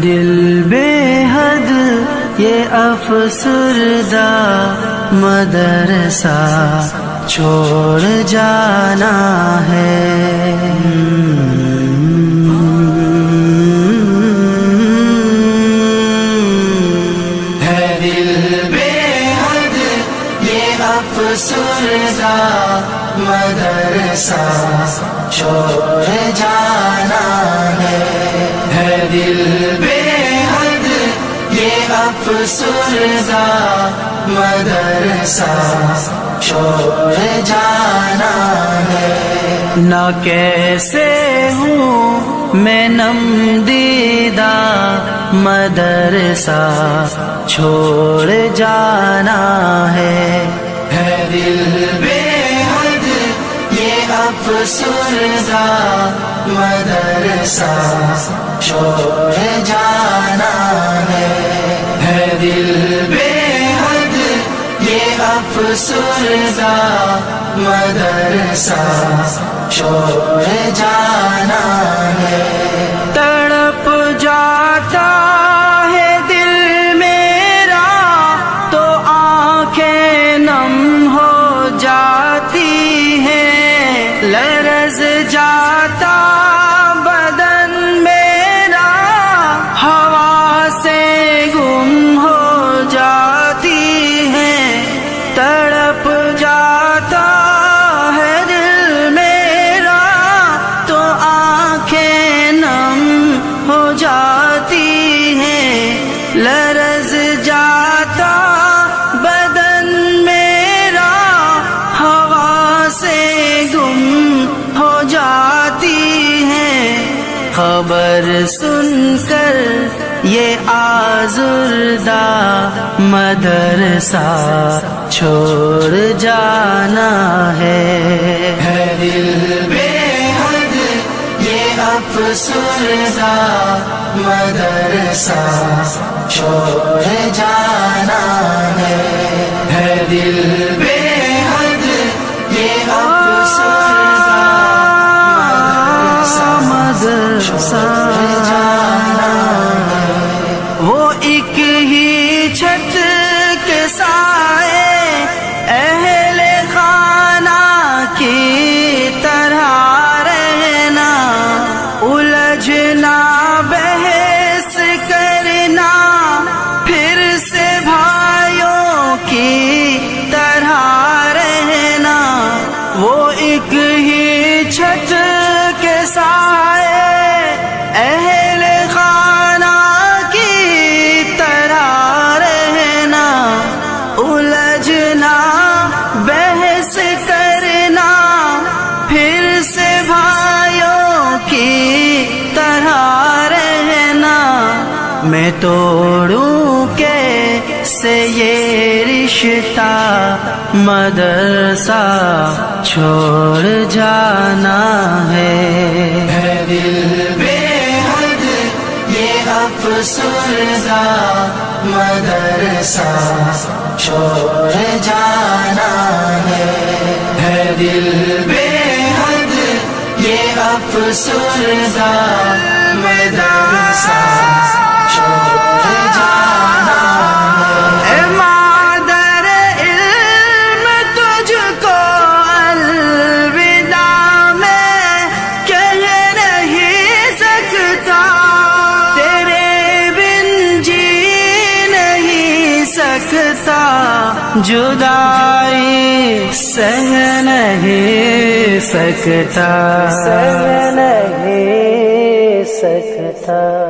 دل بے حد یہ افسردہ مدرسہ چھوڑ جانا ہے. دل بے حد یہ افسردہ مدرسہ چھوڑ جانا ہے. دل بے حد یہ افسردہ مدرسہ چھوڑ جانا ہے. نہ کیسے ہوں میں نم دیدہ مدرسہ چھوڑ جانا ہے. دل بے حد یہ افسردہ مدرسہ چھوڑ جانا ہے. دل بے حد یہ افسردہ مدرسہ چھوڑ جانا ہے. تڑپ جاتا ہے دل میرا تو آنکھیں نم ہو جاتی ہیں. لرز جاتا بدن میرا ہوا سے گم ہو جاتی ہیں. تڑپ جاتا ہے دل میرا تو آنکھیں نم ہو جاتی ہیں. لرز جاتا بدن میرا ہوا سے گم ہو جاتی ہیں. خبر سن کر یہ آزردہ مدرسہ چھوڑ جانا ہے. دل بے حد یہ افسردہ مدرسہ چھوڑ جانا ہے. دل بے حد یہ افسردہ مدرسہ چھوڑ جانا ہے. وہ ایک ہی چھت کے سائے اہل خانہ کی طرح رہنا. الجھنا بحث کرنا پھر سے بھائیوں کی طرح رہنا. وہ ایک ہی چھت کے سائے اہل خانہ کی طرح رہنا. الجھنا بحث کرنا پھر سے بھائیوں کی طرح رہنا. میں توڑوں کیسے یہ رشتہ مدرسہ چھوڑ جانا ہے. دل بے حد یہ افسردہ مدرسہ چھوڑ جانا ہے. دل بے حد یہ افسردہ مدرسہ چھوڑ جانا ہے. اے مادر علم تجھ کو الوداع میں کہہ نہیں سکتا. تیرے بن جی نہیں سکتا. جدائی سہ نہیں سکتا. سہ نہیں سکتا.